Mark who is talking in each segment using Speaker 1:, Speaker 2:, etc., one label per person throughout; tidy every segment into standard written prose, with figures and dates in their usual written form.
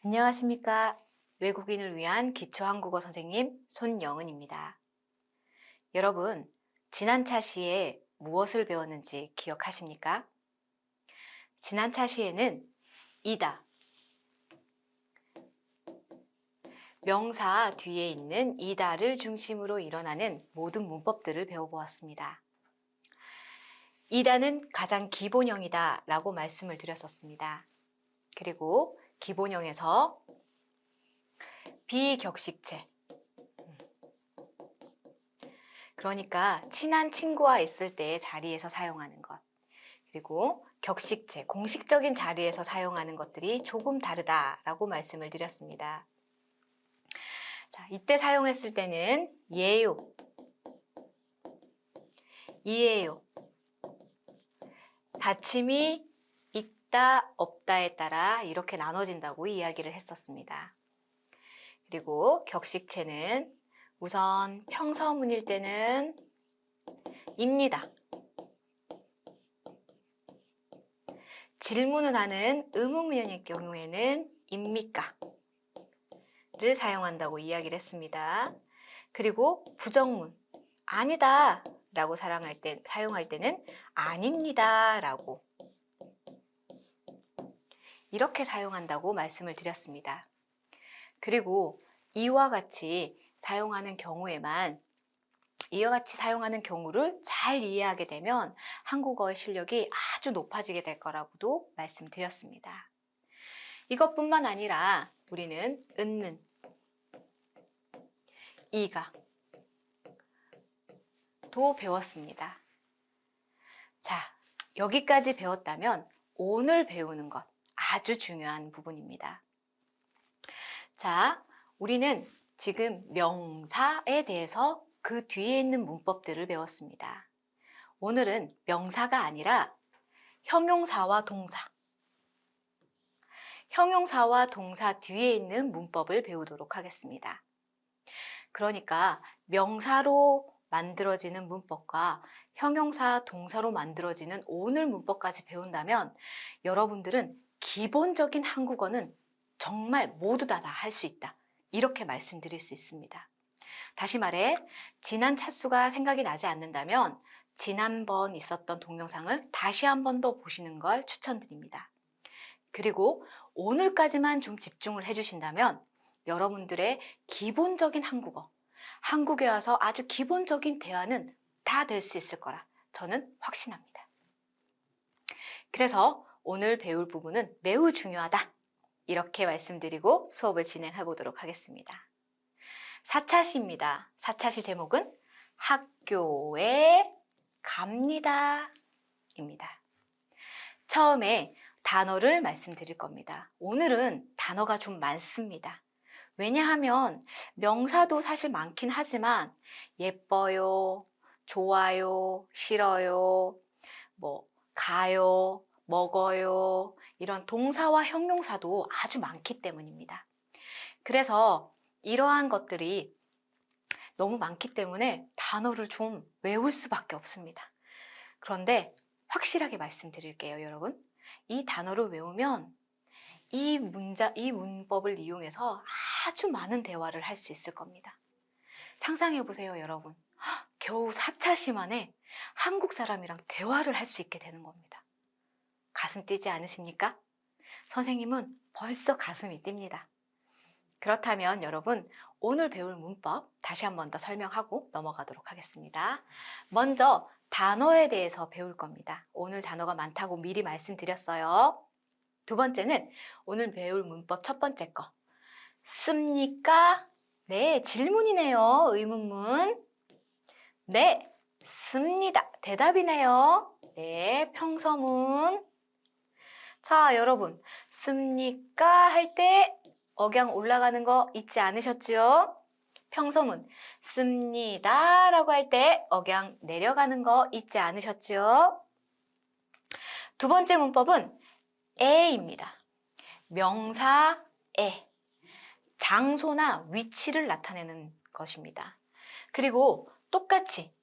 Speaker 1: 안녕하십니까. 외국인을 위한 기초한국어 선생님 손영은입니다. 여러분, 지난 차시에 무엇을 배웠는지 기억하십니까? 지난 차시에는 이다, 명사 뒤에 있는 이다를 중심으로 일어나는 모든 문법들을 배워보았습니다. 이다는 가장 기본형이다 라고 말씀을 드렸었습니다. 그리고 기본형에서 비격식체, 그러니까 친한 친구와 있을 때 자리에서 사용하는 것, 그리고 격식체, 공식적인 자리에서 사용하는 것들이 조금 다르다라고 말씀을 드렸습니다. 자, 이때 사용했을 때는 예요, 이에요, 받침이 있다, 없다에 따라 이렇게 나눠진다고 이야기를 했었습니다. 그리고 격식체는 우선 평서문일 때는 입니다. 질문을 하는 의문문일 경우에는 입니까? 를 사용한다고 이야기를 했습니다. 그리고 부정문, 아니다 라고 사용할 때는 아닙니다 라고 이렇게 사용한다고 말씀을 드렸습니다. 그리고 이와 같이 사용하는 경우를 잘 이해하게 되면 한국어의 실력이 아주 높아지게 될 거라고도 말씀드렸습니다. 이것뿐만 아니라 우리는 은는, 이가 도 배웠습니다. 자, 여기까지 배웠다면 오늘 배우는 것 아주 중요한 부분입니다. 자, 우리는 지금 명사에 대해서 그 뒤에 있는 문법들을 배웠습니다. 오늘은 명사가 아니라 형용사와 동사 뒤에 있는 문법을 배우도록 하겠습니다. 그러니까 명사로 만들어지는 문법과 형용사, 동사로 만들어지는 오늘 문법까지 배운다면 여러분들은 기본적인 한국어는 정말 모두 다 할 수 있다. 이렇게 말씀드릴 수 있습니다. 다시 말해, 지난 차수가 생각이 나지 않는다면 지난번 있었던 동영상을 다시 한 번 더 보시는 걸 추천드립니다. 그리고 오늘까지만 좀 집중을 해주신다면 여러분들의 기본적인 한국에 와서 아주 기본적인 대화는 다 될 수 있을 거라 저는 확신합니다. 그래서 오늘 배울 부분은 매우 중요하다. 이렇게 말씀드리고 수업을 진행해 보도록 하겠습니다. 4차시입니다. 4차시 제목은 학교에 갑니다 입니다. 처음에 단어를 말씀드릴 겁니다. 오늘은 단어가 좀 많습니다. 왜냐하면 명사도 사실 많긴 하지만 예뻐요, 좋아요, 싫어요, 가요, 먹어요, 이런 동사와 형용사도 아주 많기 때문입니다. 그래서 이러한 것들이 너무 많기 때문에 단어를 좀 외울 수밖에 없습니다. 그런데 확실하게 말씀드릴게요, 여러분. 이 단어를 외우면 이 문법을 이용해서 아주 많은 대화를 할 수 있을 겁니다. 상상해 보세요, 여러분. 겨우 4차시 만에 한국 사람이랑 대화를 할 수 있게 되는 겁니다. 가슴 뛰지 않으십니까? 선생님은 벌써 가슴이 뜁니다. 그렇다면 여러분, 오늘 배울 문법 다시 한 번 더 설명하고 넘어가도록 하겠습니다. 먼저 단어에 대해서 배울 겁니다. 오늘 단어가 많다고 미리 말씀드렸어요. 두 번째는 오늘 배울 문법 첫 번째 거. 씁니까? 네, 질문이네요. 의문문. 네, 씁니다. 대답이네요. 네, 평서문. 자, 여러분, 씁니까? 할 때 억양 올라가는 거 잊지 않으셨죠? 평서문, 씁니다 라고 할 때 억양 내려가는 거 잊지 않으셨죠? 두 번째 문법은 에입니다. 명사 에, 장소나 위치를 나타내는 것입니다. 그리고 똑같이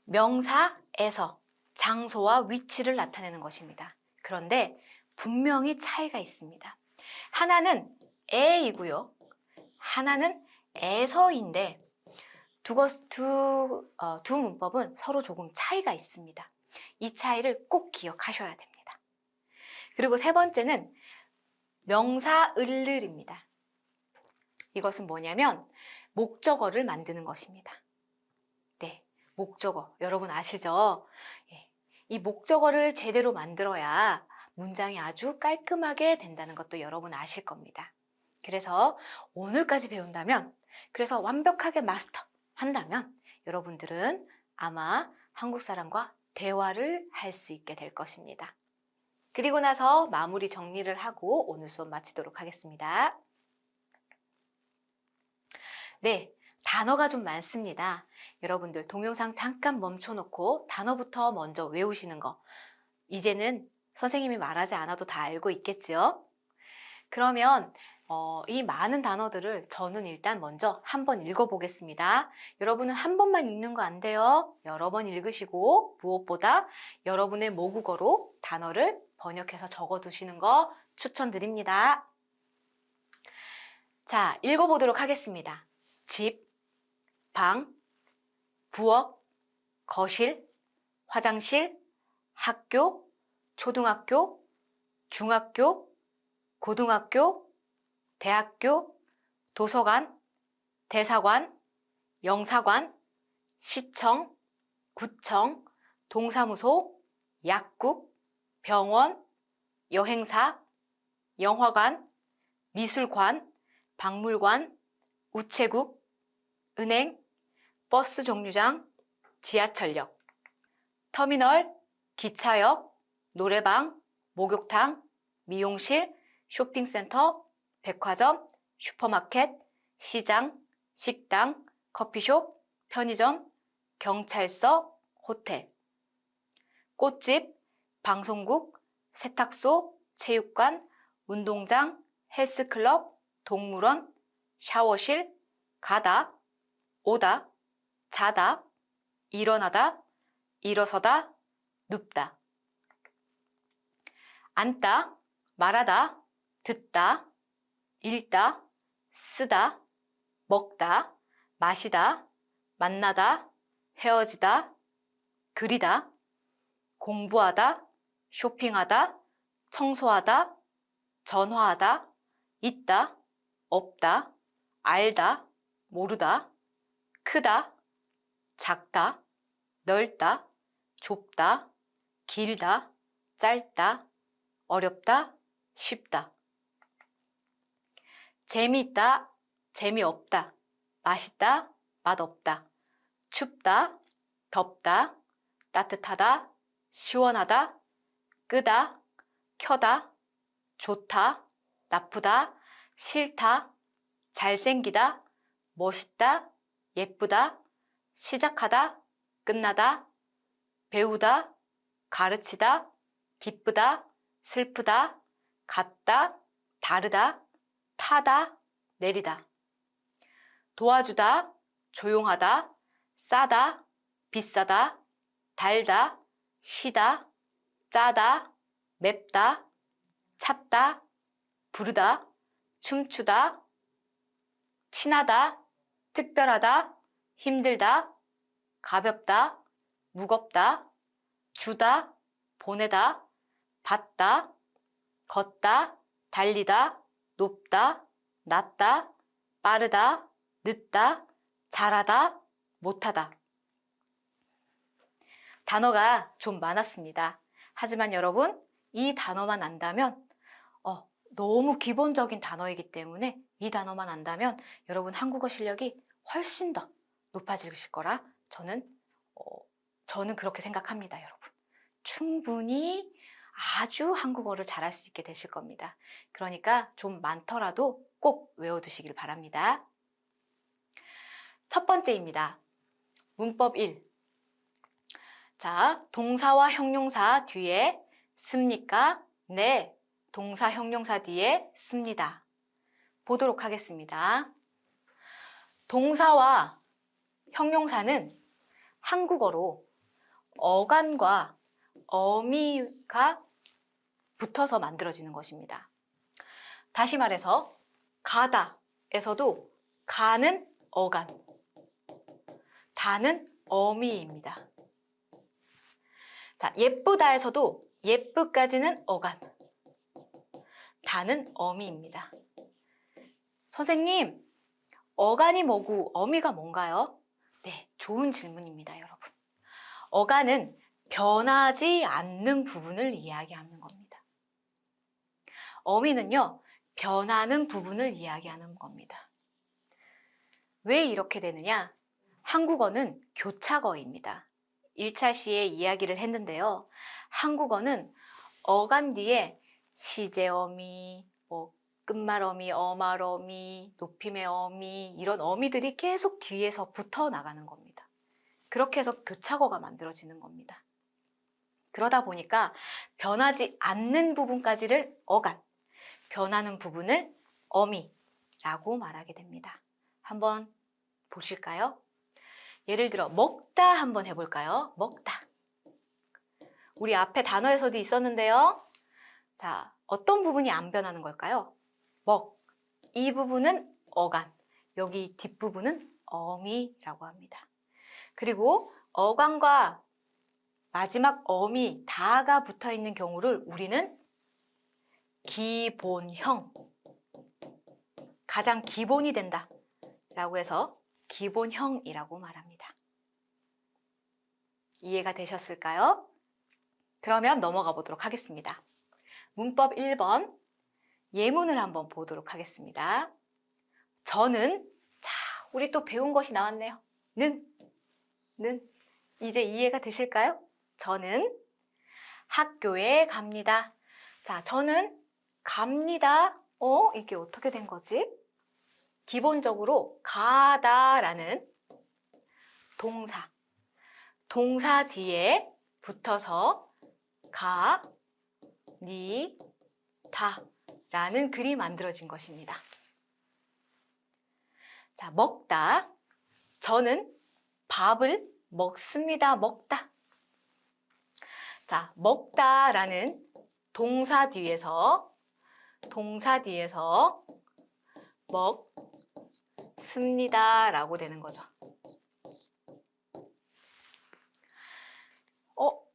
Speaker 1: 명사에서 장소와 위치를 나타내는 것입니다. 그런데 분명히 차이가 있습니다. 하나는 에이고요. 하나는 에서인데 두 문법은 서로 조금 차이가 있습니다. 이 차이를 꼭 기억하셔야 됩니다. 그리고 세 번째는 명사 을를입니다. 이것은 뭐냐면 목적어를 만드는 것입니다. 네, 목적어. 여러분 아시죠? 예, 이 목적어를 제대로 만들어야 문장이 아주 깔끔하게 된다는 것도 여러분 아실 겁니다. 그래서 오늘까지 배운다면, 그래서 완벽하게 마스터한다면 여러분들은 아마 한국 사람과 대화를 할 수 있게 될 것입니다. 그리고 나서 마무리 정리를 하고 오늘 수업 마치도록 하겠습니다. 네, 단어가 좀 많습니다. 여러분들 동영상 잠깐 멈춰놓고 단어부터 먼저 외우시는 거, 이제는 선생님이 말하지 않아도 다 알고 있겠지요? 그러면 이 많은 단어들을 저는 일단 먼저 한번 읽어보겠습니다. 여러분은 한 번만 읽는 거 안 돼요. 여러 번 읽으시고 무엇보다 여러분의 모국어로 단어를 번역해서 적어두시는 거 추천드립니다. 자, 읽어보도록 하겠습니다. 집, 방, 부엌, 거실, 화장실, 학교, 초등학교, 중학교, 고등학교, 대학교, 도서관, 대사관, 영사관, 시청, 구청, 동사무소, 약국, 병원, 여행사, 영화관, 미술관, 박물관, 우체국, 은행, 버스 정류장, 지하철역, 터미널, 기차역, 노래방, 목욕탕, 미용실, 쇼핑센터, 백화점, 슈퍼마켓, 시장, 식당, 커피숍, 편의점, 경찰서, 호텔, 꽃집, 방송국, 세탁소, 체육관, 운동장, 헬스클럽, 동물원, 샤워실, 가다, 오다, 자다, 일어나다, 일어서다, 눕다, 앉다, 말하다, 듣다, 읽다, 쓰다, 먹다, 마시다, 만나다, 헤어지다, 그리다, 공부하다, 쇼핑하다, 청소하다, 전화하다, 있다, 없다, 알다, 모르다, 크다, 작다, 넓다, 좁다, 길다, 짧다, 어렵다, 쉽다, 재미있다, 재미없다, 맛있다, 맛없다, 춥다, 덥다, 따뜻하다, 시원하다, 끄다, 켜다, 좋다, 나쁘다, 싫다, 잘생기다, 멋있다, 예쁘다, 시작하다, 끝나다, 배우다, 가르치다, 기쁘다, 슬프다, 같다, 다르다, 타다, 내리다, 도와주다, 조용하다, 싸다, 비싸다, 달다, 시다, 짜다, 맵다, 찾다, 부르다, 춤추다, 친하다, 특별하다, 힘들다, 가볍다, 무겁다, 주다, 보내다, 받다, 걷다, 달리다, 높다, 낮다, 빠르다, 늦다, 잘하다, 못하다. 단어가 좀 많았습니다. 하지만 여러분, 이 단어만 안다면 너무 기본적인 단어이기 때문에 이 단어만 안다면 여러분 한국어 실력이 훨씬 더 높아지실 거라 저는 그렇게 생각합니다, 여러분. 충분히 아주 한국어를 잘할 수 있게 되실 겁니다. 그러니까 좀 많더라도 꼭 외워두시길 바랍니다. 첫 번째입니다. 문법 1. 자, 동사와 형용사 뒤에 씁니까? 네, 동사 형용사 뒤에 씁니다. 보도록 하겠습니다. 동사와 형용사는 한국어로 어간과 어미가 붙어서 만들어지는 것입니다. 다시 말해서 가다에서도 가는 어간, 다는 어미입니다. 자, 예쁘다에서도 예쁘까지는 어간, 다는 어미입니다. 선생님, 어간이 뭐고 어미가 뭔가요? 네, 좋은 질문입니다, 여러분. 어간은 변하지 않는 부분을 이야기하는 겁니다. 어미는요, 변하는 부분을 이야기하는 겁니다. 왜 이렇게 되느냐? 한국어는 교차어입니다. 1차 시에 이야기를 했는데요. 한국어는 어간 뒤에 시제어미, 끝말어미, 어말어미, 높임의 어미 이런 어미들이 계속 뒤에서 붙어 나가는 겁니다. 그렇게 해서 교차어가 만들어지는 겁니다. 그러다 보니까 변하지 않는 부분까지를 어간, 변하는 부분을 어미라고 말하게 됩니다. 한번 보실까요? 예를 들어 먹다 한번 해볼까요? 먹다. 우리 앞에 단어에서도 있었는데요. 자, 어떤 부분이 안 변하는 걸까요? 먹. 이 부분은 어간. 여기 뒷부분은 어미라고 합니다. 그리고 어간과 마지막 어미, 다가 붙어 있는 경우를 우리는 기본형, 가장 기본이 된다 라고 해서 기본형이라고 말합니다. 이해가 되셨을까요? 그러면 넘어가 보도록 하겠습니다. 문법 1번 예문을 한번 보도록 하겠습니다. 저는, 자, 우리 또 배운 것이 나왔네요. 는 이제 이해가 되실까요? 저는 학교에 갑니다. 자, 저는 갑니다. 이게 어떻게 된 거지? 기본적으로 가다라는 동사 뒤에 붙어서 가, 니, 다 라는 글이 만들어진 것입니다. 자, 먹다. 저는 밥을 먹습니다. 먹다. 자, 먹다라는 동사 뒤에서 먹습니다 라고 되는 거죠.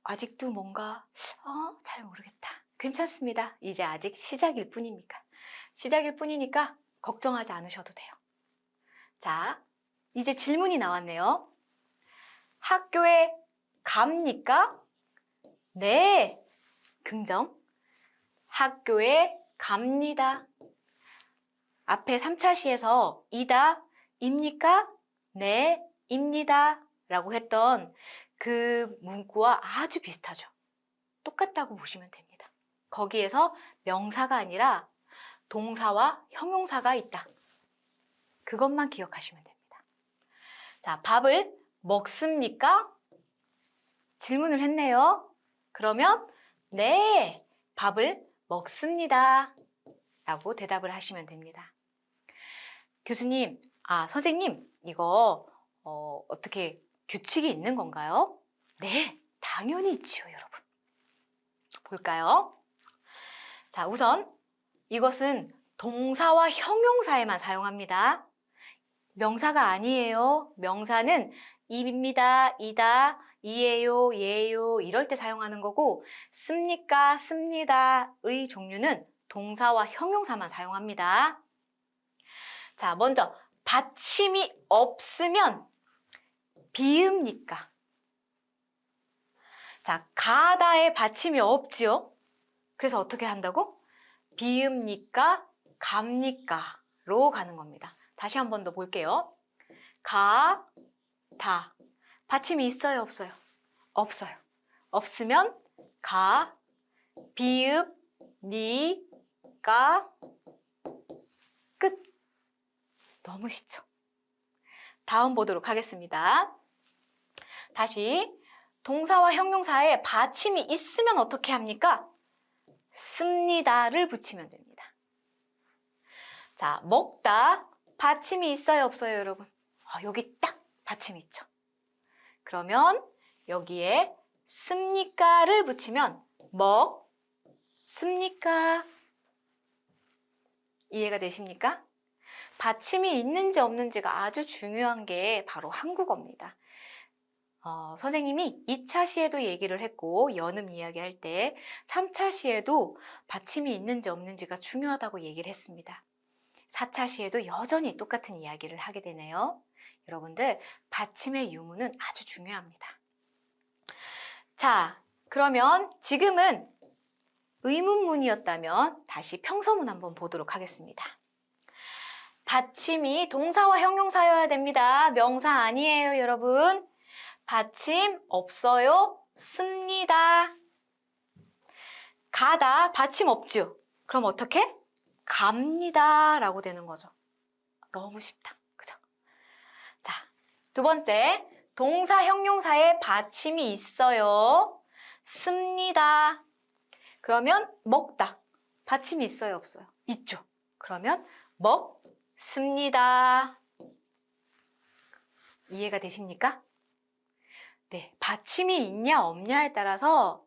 Speaker 1: 아직도 뭔가 잘 모르겠다. 괜찮습니다. 이제 아직 시작일 뿐이니까 걱정하지 않으셔도 돼요. 자, 이제 질문이 나왔네요. 학교에 갑니까? 네, 긍정. 학교에 갑니다. 앞에 3차 시에서 이다, 입니까? 네, 입니다 라고 했던 그 문구와 아주 비슷하죠. 똑같다고 보시면 됩니다. 거기에서 명사가 아니라 동사와 형용사가 있다. 그것만 기억하시면 됩니다. 자, 밥을 먹습니까? 질문을 했네요. 그러면 네, 밥을 먹습니다 라고 대답을 하시면 됩니다. 교수님, 선생님, 이거 어떻게 규칙이 있는 건가요? 네, 당연히 있지요, 여러분. 볼까요? 자, 우선 이것은 동사와 형용사에만 사용합니다. 명사가 아니에요. 명사는 입니다, 이다, 이에요, 예요 이럴 때 사용하는 거고 씁니까, 씁니다의 종류는 동사와 형용사만 사용합니다. 자, 먼저 받침이 없으면 비읍니까? 자, 가다에 받침이 없지요. 그래서 어떻게 한다고? 비읍니까? 갑니까? 로 가는 겁니다. 다시 한 번 더 볼게요. 가, 다. 받침이 있어요, 없어요? 없어요. 없으면 가, 비읍, 니, 가, 끝. 너무 쉽죠? 다음 보도록 하겠습니다. 다시 동사와 형용사에 받침이 있으면 어떻게 합니까? 씁니다를 붙이면 됩니다. 자, 먹다 받침이 있어요, 없어요, 여러분? 여기 딱 받침이 있죠. 그러면 여기에 씁니까를 붙이면 먹습니까? 이해가 되십니까? 받침이 있는지 없는지가 아주 중요한 게 바로 한국어입니다. 선생님이 2차 시에도 얘기를 했고 연음 이야기할 때 3차 시에도 받침이 있는지 없는지가 중요하다고 얘기를 했습니다. 4차 시에도 여전히 똑같은 이야기를 하게 되네요. 여러분들, 받침의 유무는 아주 중요합니다. 자, 그러면 지금은 의문문이었다면 다시 평서문 한번 보도록 하겠습니다. 받침이 동사와 형용사여야 됩니다. 명사 아니에요, 여러분. 받침 없어요? 씁니다. 가다, 받침 없죠? 그럼 어떻게? 갑니다 라고 되는 거죠. 너무 쉽다. 그죠? 자, 두 번째, 동사, 형용사에 받침이 있어요. 씁니다. 그러면 먹다. 받침이 있어요, 없어요? 있죠. 그러면 먹습니다. 이해가 되십니까? 네, 받침이 있냐 없냐에 따라서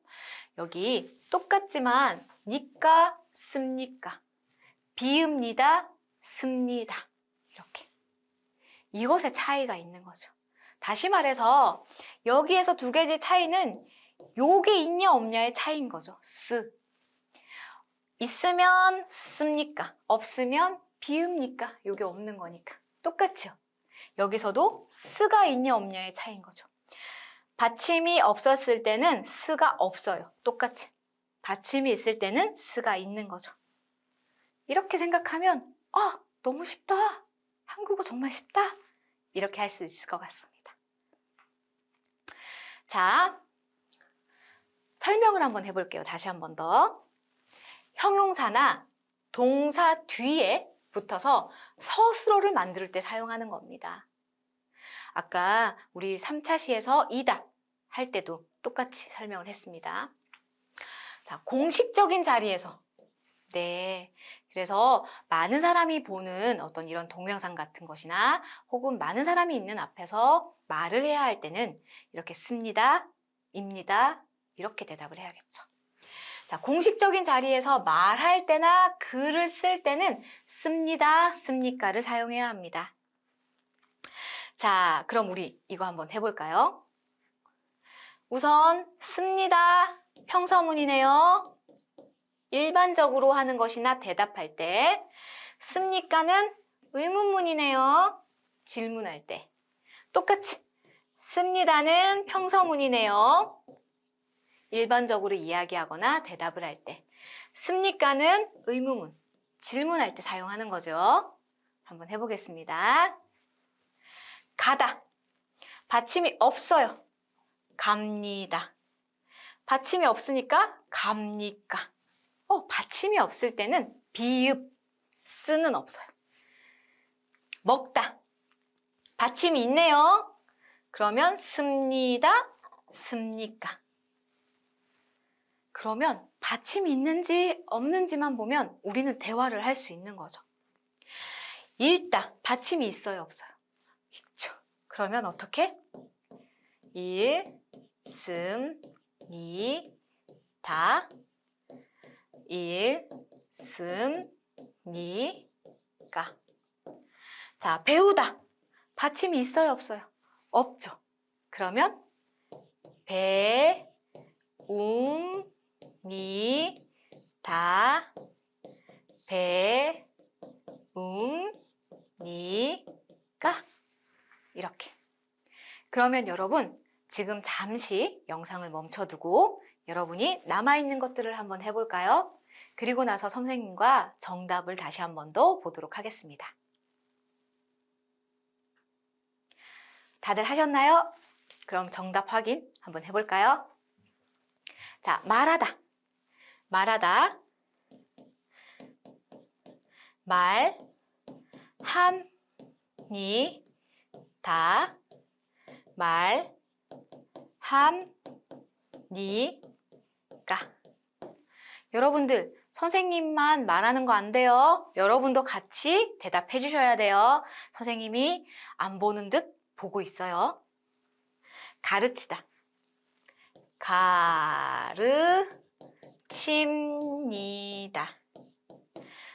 Speaker 1: 여기 똑같지만 니까 씁니까? 비읍니다, 씁니다. 이렇게. 이것의 차이가 있는 거죠. 다시 말해서 여기에서 두 개의 차이는 요게 있냐 없냐의 차이인 거죠. 있으면 씁니까? 없으면 비읍니까? 요게 없는 거니까. 똑같죠? 여기서도 스가 있냐 없냐의 차이인 거죠. 받침이 없었을 때는 스가 없어요. 똑같이. 받침이 있을 때는 스가 있는 거죠. 이렇게 생각하면 너무 쉽다. 한국어 정말 쉽다. 이렇게 할 수 있을 것 같습니다. 자, 설명을 한번 해볼게요. 다시 한 번 더. 형용사나 동사 뒤에 붙어서 서술어를 만들 때 사용하는 겁니다. 아까 우리 3차 시에서 이다 할 때도 똑같이 설명을 했습니다. 자, 공식적인 자리에서. 네. 그래서 많은 사람이 보는 어떤 이런 동영상 같은 것이나 혹은 많은 사람이 있는 앞에서 말을 해야 할 때는 이렇게 씁니다, 입니다, 이렇게 대답을 해야겠죠. 자, 공식적인 자리에서 말할 때나 글을 쓸 때는 씁니다, 씁니까를 사용해야 합니다. 자, 그럼 우리 이거 한번 해볼까요? 우선 씁니다, 평서문이네요. 일반적으로 하는 것이나 대답할 때 씁니까는 의문문이네요. 질문할 때 똑같이 씁니다는 평서문이네요. 일반적으로 이야기하거나 대답을 할 때 씁니까는 의문문, 질문할 때 사용하는 거죠. 한번 해보겠습니다. 가다, 받침이 없어요. 갑니다. 받침이 없으니까 갑니까? 받침이 없을 때는 비읍, 쓰는 없어요. 먹다, 받침이 있네요. 그러면 씁니다, 씁니까? 그러면 받침이 있는지 없는지만 보면 우리는 대화를 할 수 있는 거죠. 읽다, 받침이 있어요, 없어요? 있죠. 그러면 어떻게? 읽습니다. 읽습니까? 자, 배우다. 받침이 있어요, 없어요? 없죠. 그러면 배웁니다. 배웁니까? 이렇게. 그러면 여러분, 지금 잠시 영상을 멈춰두고 여러분이 남아있는 것들을 한번 해볼까요? 그리고 나서 선생님과 정답을 다시 한 번 더 보도록 하겠습니다. 다들 하셨나요? 그럼 정답 확인 한번 해볼까요? 자, 말하다. 말하다. 말합니다. 말합니까? 여러분들, 선생님만 말하는 거 안 돼요. 여러분도 같이 대답해 주셔야 돼요. 선생님이 안 보는 듯 보고 있어요. 가르치다. 가르칩니다.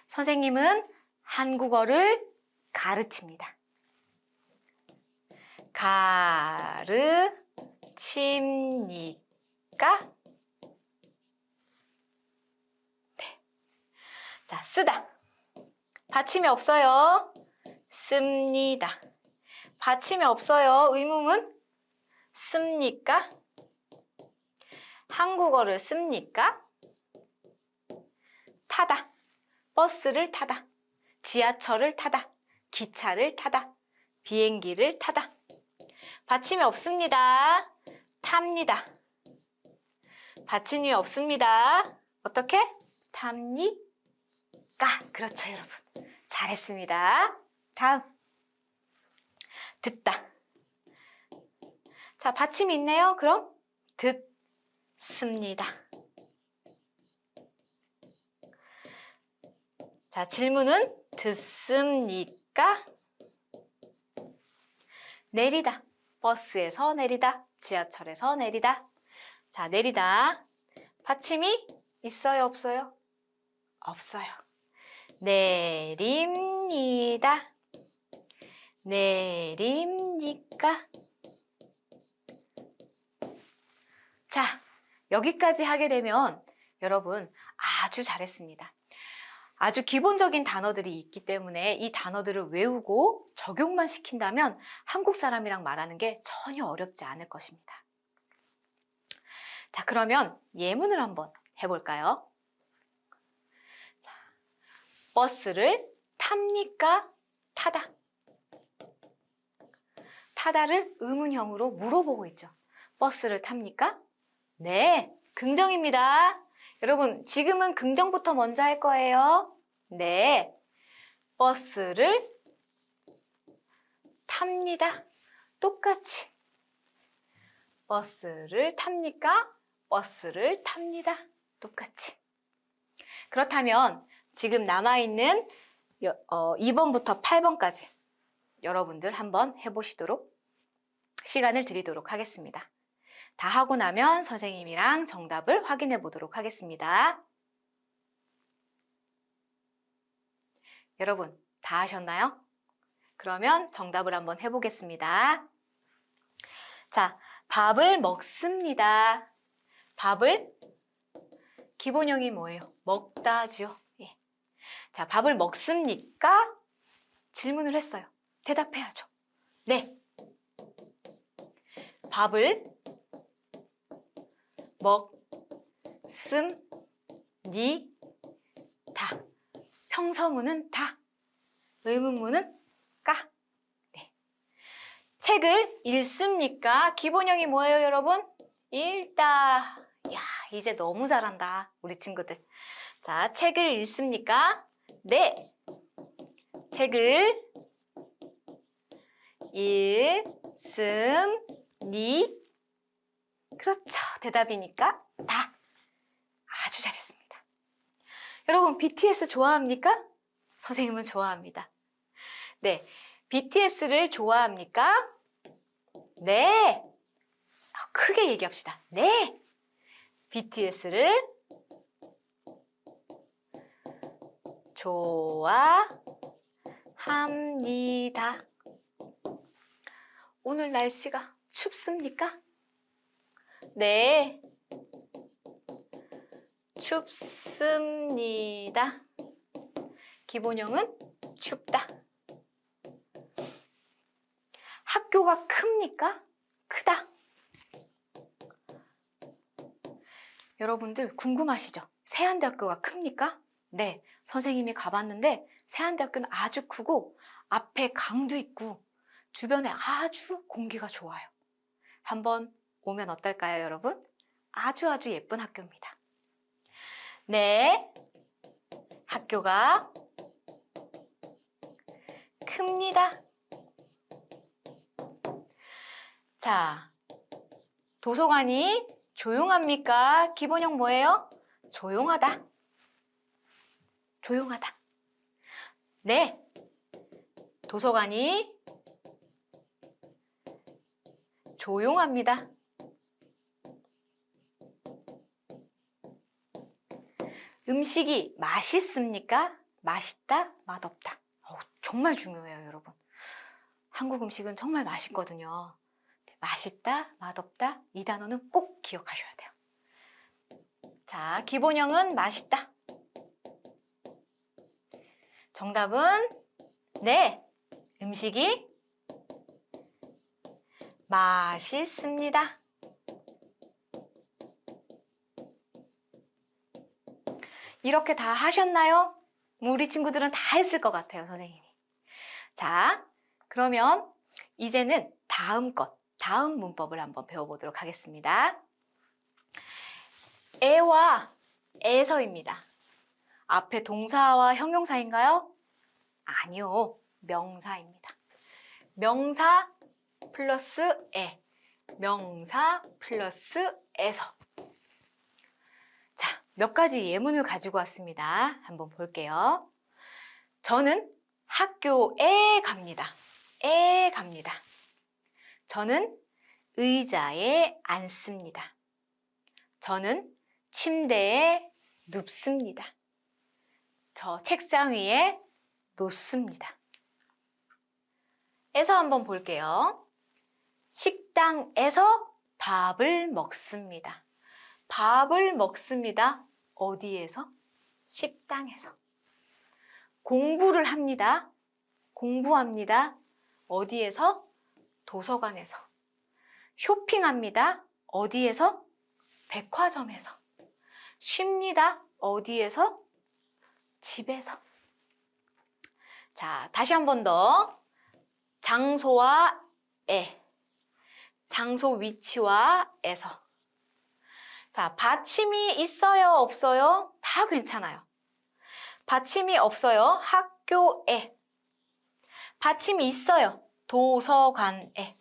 Speaker 1: 선생님은 한국어를 가르칩니다. 가르칩니까? 네. 자, 쓰다. 받침이 없어요. 씁니다. 받침이 없어요. 의문문. 씁니까? 한국어를 씁니까? 타다. 버스를 타다. 지하철을 타다. 기차를 타다. 비행기를 타다. 받침이 없습니다. 탑니다. 받침이 없습니다. 어떻게? 탑니까? 그렇죠, 여러분. 잘했습니다. 다음. 듣다. 자, 받침이 있네요. 그럼 듣습니다. 자, 질문은 듣습니까? 내리다. 버스에서 내리다. 지하철에서 내리다. 자, 내리다. 받침이 있어요, 없어요? 없어요. 내립니다. 내립니까? 자, 여기까지 하게 되면 여러분 아주 잘했습니다. 아주 기본적인 단어들이 있기 때문에 이 단어들을 외우고 적용만 시킨다면 한국 사람이랑 말하는 게 전혀 어렵지 않을 것입니다. 자, 그러면 예문을 한번 해볼까요? 자, 버스를 탑니까? 타다. 타다를 의문형으로 물어보고 있죠. 버스를 탑니까? 네, 긍정입니다. 여러분, 지금은 긍정부터 먼저 할 거예요. 네, 버스를 탑니다. 똑같이. 버스를 탑니까? 버스를 탑니다. 똑같이. 그렇다면 지금 남아있는 2번부터 8번까지 여러분들 한번 해보시도록 시간을 드리도록 하겠습니다. 다 하고 나면 선생님이랑 정답을 확인해 보도록 하겠습니다. 여러분, 다 하셨나요? 그러면 정답을 한번 해보겠습니다. 자, 밥을 먹습니다. 밥을 기본형이 뭐예요? 먹다지요. 예. 자, 밥을 먹습니까? 질문을 했어요. 대답해야죠. 네. 밥을 먹습니다. 평서문은 다. 의문문은 까. 네. 책을 읽습니까? 기본형이 뭐예요, 여러분? 읽다. 야, 이제 너무 잘한다, 우리 친구들. 자, 책을 읽습니까? 네. 책을 읽습니. 그렇죠. 대답이니까 다. 아주 잘했습니다. 여러분, BTS 좋아합니까? 선생님은 좋아합니다. 네. BTS를 좋아합니까? 네. 크게 얘기합시다. 네. BTS를 좋아합니다. 오늘 날씨가 춥습니까? 네. 춥습니다. 기본형은 춥다. 학교가 큽니까? 크다. 여러분들 궁금하시죠? 세안대학교가 큽니까? 네, 선생님이 가봤는데 세안대학교는 아주 크고 앞에 강도 있고 주변에 아주 공기가 좋아요. 한번 오면 어떨까요, 여러분? 아주 예쁜 학교입니다. 네, 학교가 큽니다. 자, 도서관이 조용합니까? 기본형 뭐예요? 조용하다. 조용하다. 네, 도서관이 조용합니다. 음식이 맛있습니까? 맛있다, 맛없다. 정말 중요해요, 여러분. 한국 음식은 정말 맛있거든요. 맛있다, 맛없다, 이 단어는 꼭 기억하셔야 돼요. 자, 기본형은 맛있다. 정답은 네, 음식이 맛있습니다. 이렇게 다 하셨나요? 우리 친구들은 다 했을 것 같아요, 선생님이. 자, 그러면 이제는 다음 문법을 한번 배워보도록 하겠습니다. 애와 애서입니다. 앞에 동사와 형용사인가요? 아니요, 명사입니다. 명사 플러스 애, 명사 플러스 애서. 자, 몇 가지 예문을 가지고 왔습니다. 한번 볼게요. 저는 학교에 갑니다. 에 갑니다. 저는 의자에 앉습니다. 저는 침대에 눕습니다. 저 책상 위에 놓습니다. 에서 한번 볼게요. 식당에서 밥을 먹습니다. 밥을 먹습니다. 어디에서? 식당에서. 공부를 합니다. 공부합니다. 어디에서? 도서관에서. 쇼핑합니다. 어디에서? 백화점에서. 쉽니다. 어디에서? 집에서. 자, 다시 한 번 더. 장소와 에, 장소 위치와 에서. 자, 받침이 있어요, 없어요? 다 괜찮아요. 받침이 없어요, 학교에. 받침이 있어요, 도서관에.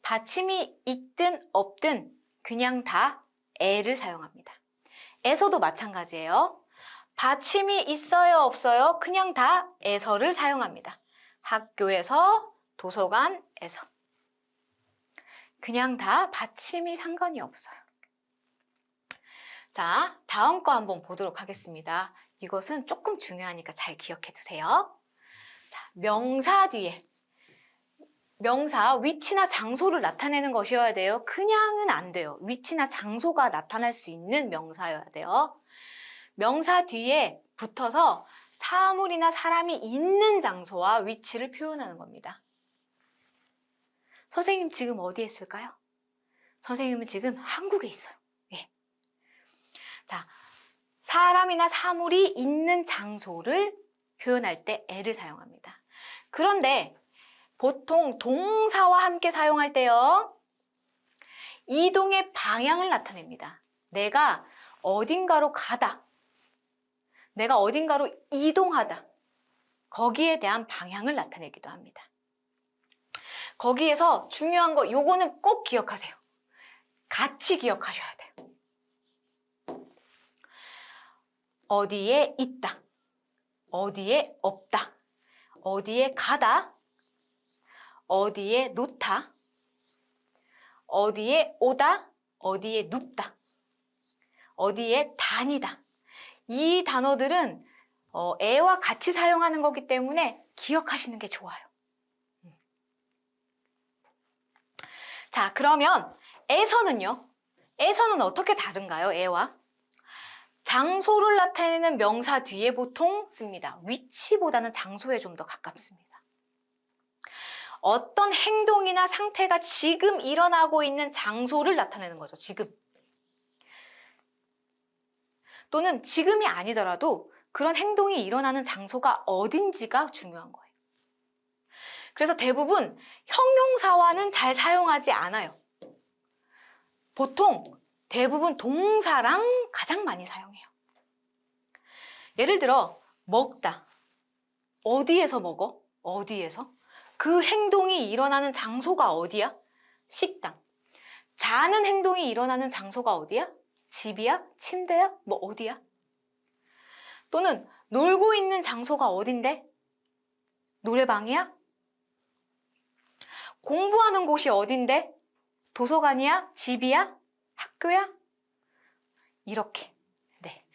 Speaker 1: 받침이 있든 없든 그냥 다 에를 사용합니다. 에서도 마찬가지예요. 받침이 있어요, 없어요? 그냥 다 에서를 사용합니다. 학교에서, 도서관에서. 그냥 다 받침이 상관이 없어요. 자, 다음 거 한번 보도록 하겠습니다. 이것은 조금 중요하니까 잘 기억해 두세요. 자, 명사 뒤에. 명사, 위치나 장소를 나타내는 것이어야 돼요. 그냥은 안 돼요. 위치나 장소가 나타날 수 있는 명사여야 돼요. 명사 뒤에 붙어서 사물이나 사람이 있는 장소와 위치를 표현하는 겁니다. 선생님 지금 어디에 있을까요? 선생님은 지금 한국에 있어요. 예. 자, 사람이나 사물이 있는 장소를 표현할 때 에를 사용합니다. 그런데 보통 동사와 함께 사용할 때요, 이동의 방향을 나타냅니다. 내가 어딘가로 가다, 내가 어딘가로 이동하다, 거기에 대한 방향을 나타내기도 합니다. 거기에서 중요한 거, 요거는 꼭 기억하세요. 같이 기억하셔야 돼요. 어디에 있다, 어디에 없다, 어디에 가다, 어디에 놓다, 어디에 오다, 어디에 눕다, 어디에 다니다. 이 단어들은 에와 같이 사용하는 거기 때문에 기억하시는 게 좋아요. 자, 그러면 에서는요? 에서는 어떻게 다른가요? 에와? 장소를 나타내는 명사 뒤에 보통 씁니다. 위치보다는 장소에 좀 더 가깝습니다. 어떤 행동이나 상태가 지금 일어나고 있는 장소를 나타내는 거죠. 지금. 또는 지금이 아니더라도 그런 행동이 일어나는 장소가 어딘지가 중요한 거예요. 그래서 대부분 형용사와는 잘 사용하지 않아요. 보통 대부분 동사랑 가장 많이 사용해요. 예를 들어 먹다. 어디에서 먹어? 어디에서? 그 행동이 일어나는 장소가 어디야? 식당. 자는 행동이 일어나는 장소가 어디야? 집이야? 침대야? 뭐 어디야? 또는 놀고 있는 장소가 어딘데? 노래방이야? 공부하는 곳이 어딘데? 도서관이야? 집이야? 학교야? 이렇게. 네.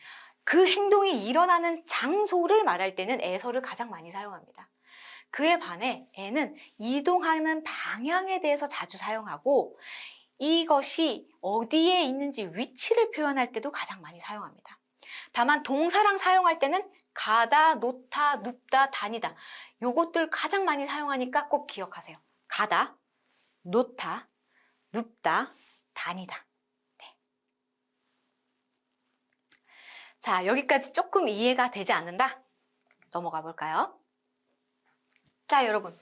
Speaker 1: 그 행동이 일어나는 장소를 말할 때는 에서를 가장 많이 사용합니다. 그에 반해 에는 이동하는 방향에 대해서 자주 사용하고 이것이 어디에 있는지 위치를 표현할 때도 가장 많이 사용합니다. 다만 동사랑 사용할 때는 가다, 놓다, 눕다, 다니다 요것들 가장 많이 사용하니까 꼭 기억하세요. 가다, 놓다, 눕다, 다니다. 네. 자, 여기까지 조금 이해가 되지 않는다? 넘어가 볼까요? 자, 여러분.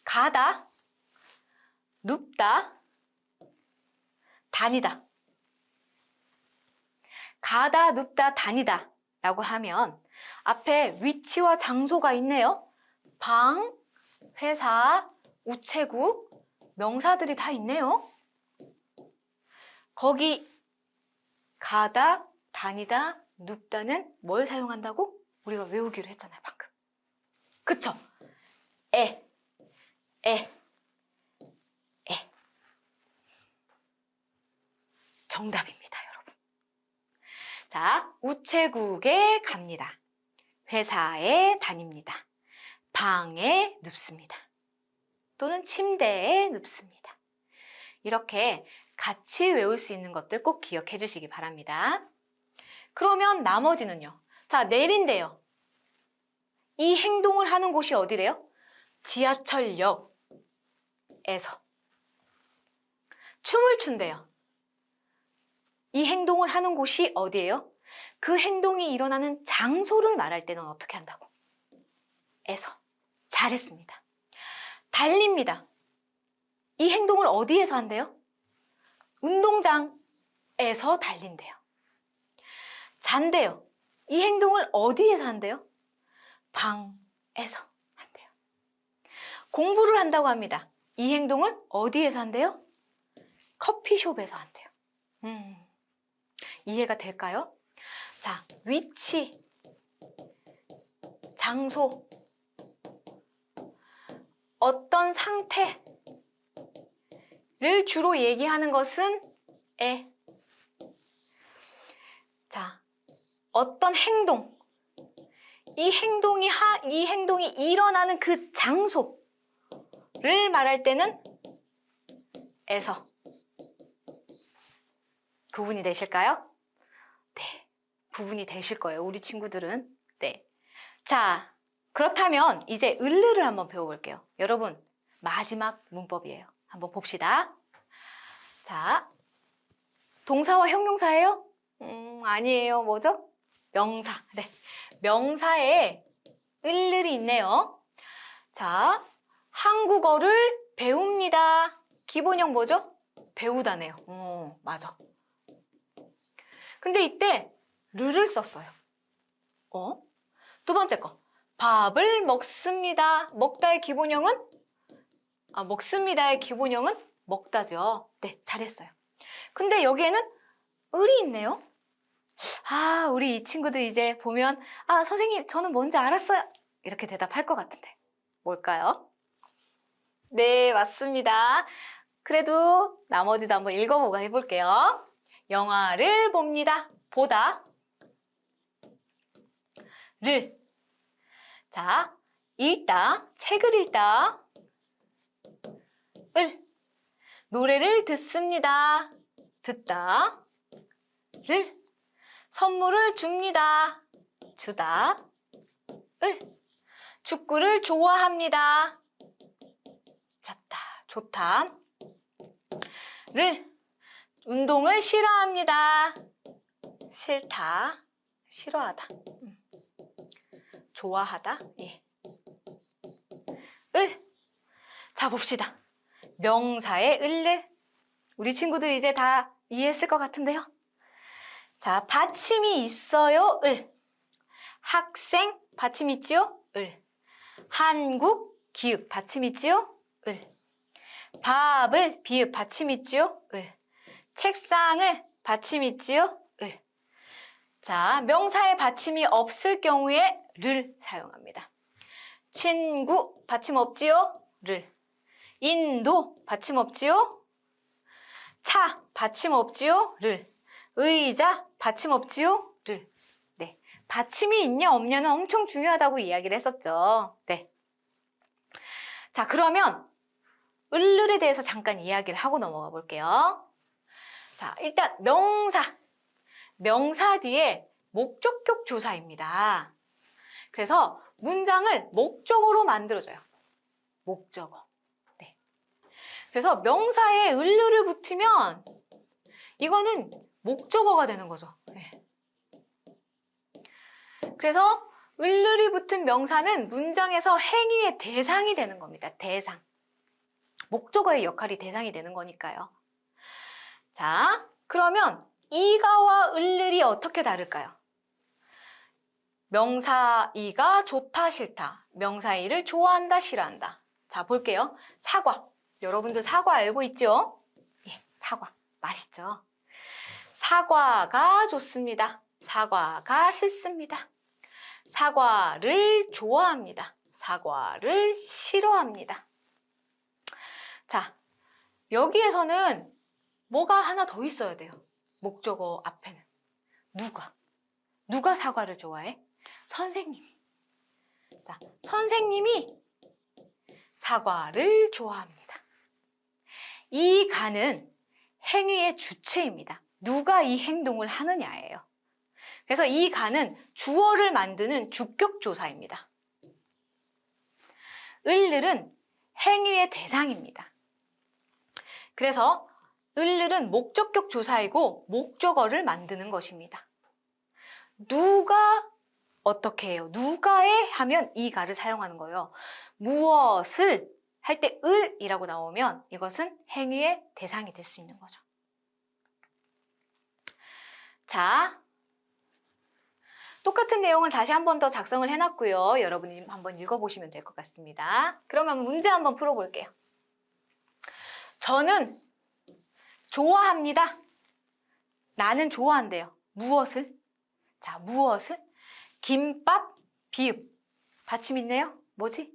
Speaker 1: 가다, 눕다, 다니다. 가다, 눕다, 다니다 라고 하면 앞에 위치와 장소가 있네요. 방, 회사, 우체국, 명사들이 다 있네요. 거기 가다, 다니다, 눕다는 뭘 사용한다고? 우리가 외우기로 했잖아요, 방금. 그쵸? 에. 정답입니다, 여러분. 자, 우체국에 갑니다. 회사에 다닙니다. 방에 눕습니다. 또는 침대에 눕습니다. 이렇게 같이 외울 수 있는 것들 꼭 기억해 주시기 바랍니다. 그러면 나머지는요. 자, 내린대요. 이 행동을 하는 곳이 어디래요? 지하철역에서. 춤을 춘대요. 이 행동을 하는 곳이 어디예요? 그 행동이 일어나는 장소를 말할 때는 어떻게 한다고? 에서. 잘했습니다. 달립니다. 이 행동을 어디에서 한대요? 운동장에서 달린대요. 잔대요. 이 행동을 어디에서 한대요? 방에서 한대요. 공부를 한다고 합니다. 이 행동을 어디에서 한대요? 커피숍에서 한대요. 이해가 될까요? 자, 위치, 장소, 어떤 상태를 주로 얘기하는 것은 에. 자, 어떤 행동, 이 행동이 일어나는 그 장소를 말할 때는 에서. 구분이 되실까요? 네, 구분이 되실 거예요. 우리 친구들은. 네. 자, 그렇다면 이제 을르를 한번 배워볼게요. 여러분, 마지막 문법이에요. 한번 봅시다. 자, 동사와 형용사예요? 아니에요. 뭐죠? 명사. 네, 명사에 을르이 있네요. 자, 한국어를 배웁니다. 기본형 뭐죠? 배우다네요. 맞아. 근데 이때 르를 썼어요. 두 번째 거. 밥을 먹습니다. 먹다의 기본형은? 먹습니다의 기본형은 먹다죠. 네, 잘했어요. 근데 여기에는 을이 있네요. 우리 이 친구들 이제 보면 선생님 저는 뭔지 알았어요. 이렇게 대답할 것 같은데 뭘까요? 네, 맞습니다. 그래도 나머지도 한번 읽어보고 해볼게요. 영화를 봅니다. 보다. 를. 자, 읽다. 책을 읽다. 을. 노래를 듣습니다. 듣다. 를. 선물을 줍니다. 주다. 을. 축구를 좋아합니다. 좋다. 좋다. 를. 운동을 싫어합니다. 싫다. 싫어하다. 좋아하다. 예. 을. 자, 봅시다. 명사의 을을. 우리 친구들 이제 다 이해했을 것 같은데요. 자, 받침이 있어요. 을. 학생 받침 있지요? 을. 한국 기읍 받침 있지요? 을. 밥을 비읍 받침 있지요? 을. 책상을 받침 있지요? 을. 자, 명사의 받침이 없을 경우에 를 사용합니다. 친구 받침 없지요? 를. 인도 받침 없지요? 차 받침 없지요? 를. 의자 받침 없지요? 를. 네, 받침이 있냐 없냐는 엄청 중요하다고 이야기를 했었죠. 네. 자, 그러면 을을에 대해서 잠깐 이야기를 하고 넘어가 볼게요. 자, 일단 명사. 명사 뒤에 목적격 조사입니다. 그래서 문장을 목적어로 만들어줘요. 목적어. 네. 그래서 명사에 을을을 붙이면 이거는 목적어가 되는 거죠. 네. 그래서 을을이 붙은 명사는 문장에서 행위의 대상이 되는 겁니다. 대상. 목적어의 역할이 대상이 되는 거니까요. 자, 그러면 이가와 을을이 어떻게 다를까요? 명사 이가 좋다 싫다. 명사 이를 좋아한다 싫어한다. 자, 볼게요. 사과. 여러분들 사과 알고 있죠? 예, 사과. 맛있죠? 사과가 좋습니다. 사과가 싫습니다. 사과를 좋아합니다. 사과를 싫어합니다. 자, 여기에서는 뭐가 하나 더 있어야 돼요. 목적어 앞에는. 누가 사과를 좋아해? 선생님이. 자, 선생님이 사과를 좋아합니다. 이 가는 행위의 주체입니다. 누가 이 행동을 하느냐예요. 그래서 이 가는 주어를 만드는 주격 조사입니다. 을을은 행위의 대상입니다. 그래서 을을은 목적격 조사이고 목적어를 만드는 것입니다. 누가 어떻게 해요? 누가에 하면 이 가를 사용하는 거예요. 무엇을 할 때 을이라고 나오면 이것은 행위의 대상이 될 수 있는 거죠. 자, 똑같은 내용을 다시 한 번 더 작성을 해놨고요. 여러분이 한번 읽어보시면 될 것 같습니다. 그러면 문제 한번 풀어볼게요. 저는 좋아합니다. 나는 좋아한대요. 무엇을? 자, 무엇을? 김밥, 비읍. 받침 있네요. 뭐지?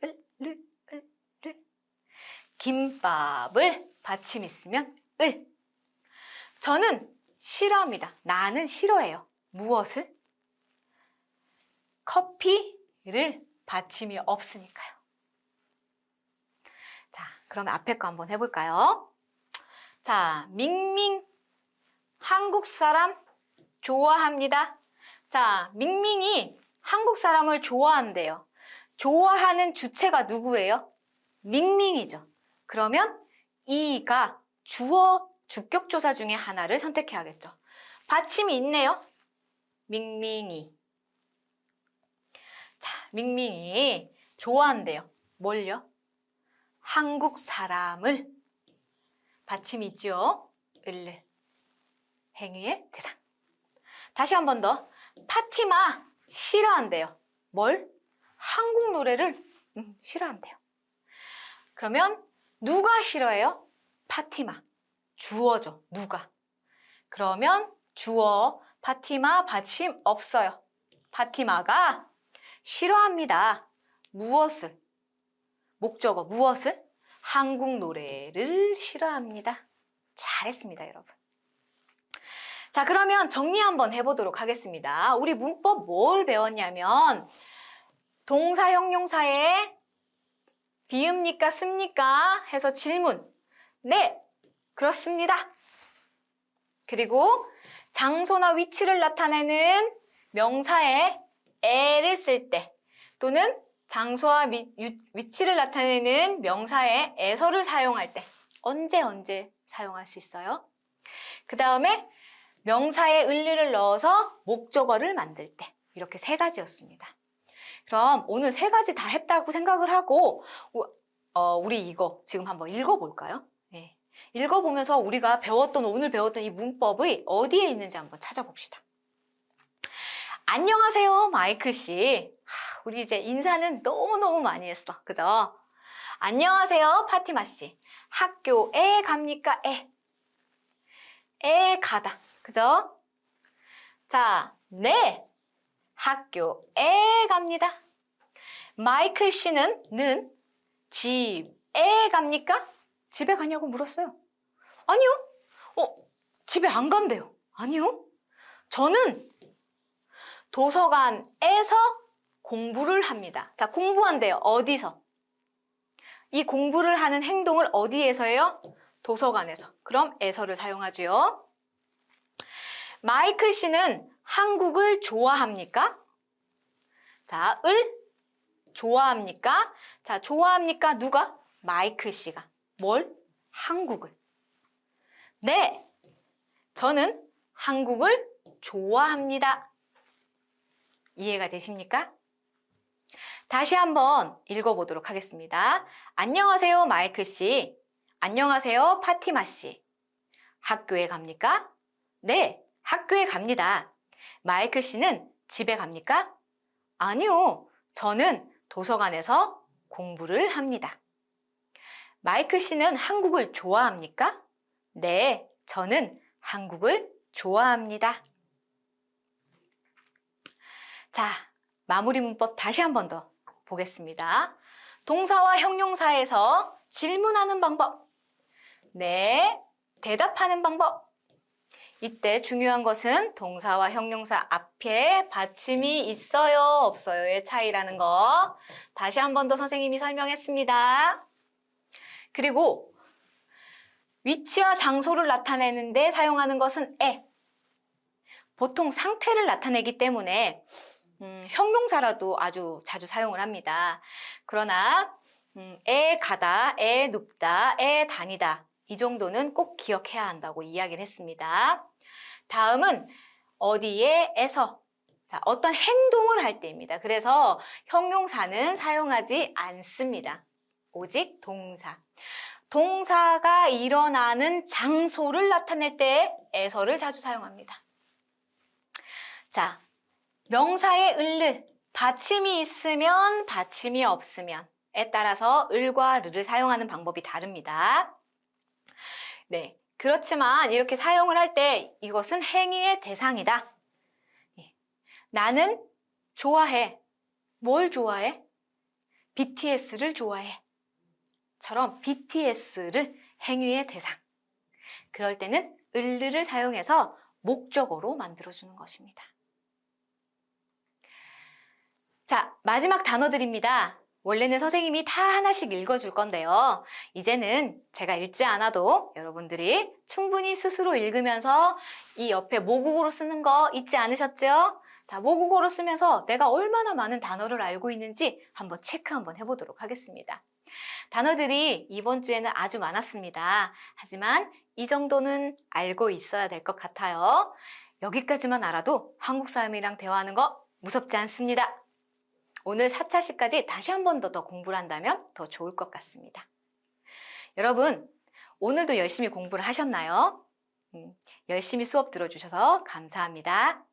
Speaker 1: 을. 김밥을 받침 있으면 을. 저는 싫어합니다. 나는 싫어해요. 무엇을? 커피를 받침이 없으니까요. 자, 그러면 앞에 거 한번 해볼까요? 자, 밍밍 한국 사람 좋아합니다. 자, 밍밍이 한국 사람을 좋아한대요. 좋아하는 주체가 누구예요? 밍밍이죠. 그러면 이가 주어 주격조사 중에 하나를 선택해야겠죠. 받침이 있네요. 밍밍이. 자, 밍밍이 좋아한대요. 뭘요? 한국 사람을. 받침이 있죠. 을을. 행위의 대상. 다시 한 번 더. 파티마 싫어한대요. 뭘? 한국 노래를 싫어한대요. 그러면 누가 싫어해요? 파티마. 주어죠. 누가. 그러면 주어 파티마 받침 없어요. 파티마가 싫어합니다. 무엇을? 목적어 무엇을? 한국 노래를 싫어합니다. 잘했습니다, 여러분. 자, 그러면 정리 한번 해보도록 하겠습니다. 우리 문법 뭘 배웠냐면 동사 형용사에 비읍니까 씁니까 해서 질문. 네, 그렇습니다. 그리고 장소나 위치를 나타내는 명사에 에를 쓸 때 또는 장소와 위치를 나타내는 명사에 에서를 사용할 때 언제 사용할 수 있어요? 그 다음에 명사에 을을을 넣어서 목적어를 만들 때 이렇게 세 가지였습니다. 그럼 오늘 세 가지 다 했다고 생각을 하고 우리 이거 지금 한번 읽어볼까요? 네. 읽어보면서 우리가 오늘 배웠던 이 문법이 어디에 있는지 한번 찾아봅시다. 안녕하세요, 마이클 씨. 우리 이제 인사는 너무너무 많이 했어. 그죠? 안녕하세요, 파티마 씨. 학교에 갑니까? 에 가다. 그죠? 자, 네. 학교에 갑니다. 마이클 씨는 집에 갑니까? 집에 가냐고 물었어요. 아니요. 집에 안 간대요. 아니요. 저는 도서관에서 공부를 합니다. 자, 공부한대요. 어디서? 이 공부를 하는 행동을 어디에서 해요? 도서관에서. 그럼 에서를 사용하지요. 마이클 씨는 한국을 좋아합니까? 자, 을 좋아합니까? 자, 좋아합니까? 누가? 마이클 씨가. 뭘? 한국을. 네, 저는 한국을 좋아합니다. 이해가 되십니까? 다시 한번 읽어보도록 하겠습니다. 안녕하세요, 마이클 씨. 안녕하세요, 파티마 씨. 학교에 갑니까? 네, 학교에 갑니다. 마이클 씨는 집에 갑니까? 아니요, 저는 도서관에서 공부를 합니다. 마이클 씨는 한국을 좋아합니까? 네, 저는 한국을 좋아합니다. 자, 마무리 문법 다시 한 번 더 보겠습니다. 동사와 형용사에서 질문하는 방법. 네, 대답하는 방법. 이때 중요한 것은 동사와 형용사 앞에 받침이 있어요, 없어요의 차이라는 거. 다시 한 번 더 선생님이 설명했습니다. 그리고 위치와 장소를 나타내는데 사용하는 것은 에. 보통 상태를 나타내기 때문에 형용사라도 아주 자주 사용을 합니다. 그러나 에 가다, 에 눕다, 에 다니다 이 정도는 꼭 기억해야 한다고 이야기를 했습니다. 다음은 어디에, 에서. 자, 어떤 행동을 할 때입니다. 그래서 형용사는 사용하지 않습니다. 오직 동사. 동사가 일어나는 장소를 나타낼 때 에서를 자주 사용합니다. 자, 명사의 을을 받침이 있으면 받침이 없으면에 따라서 을과 르를 사용하는 방법이 다릅니다. 네, 그렇지만 이렇게 사용을 할 때 이것은 행위의 대상이다. 나는 좋아해. 뭘 좋아해? BTS를 좋아해. 처럼 BTS를 행위의 대상. 그럴 때는 을를 사용해서 목적어로 만들어주는 것입니다. 자, 마지막 단어들입니다. 원래는 선생님이 다 하나씩 읽어줄 건데요. 이제는 제가 읽지 않아도 여러분들이 충분히 스스로 읽으면서 이 옆에 모국어로 쓰는 거 잊지 않으셨죠? 자, 모국어로 쓰면서 내가 얼마나 많은 단어를 알고 있는지 한번 체크 한번 해보도록 하겠습니다. 단어들이 이번 주에는 아주 많았습니다. 하지만 이 정도는 알고 있어야 될 것 같아요. 여기까지만 알아도 한국 사람이랑 대화하는 거 무섭지 않습니다. 오늘 4차시까지 다시 한 번 더 공부를 한다면 더 좋을 것 같습니다. 여러분, 오늘도 열심히 공부를 하셨나요? 열심히 수업 들어주셔서 감사합니다.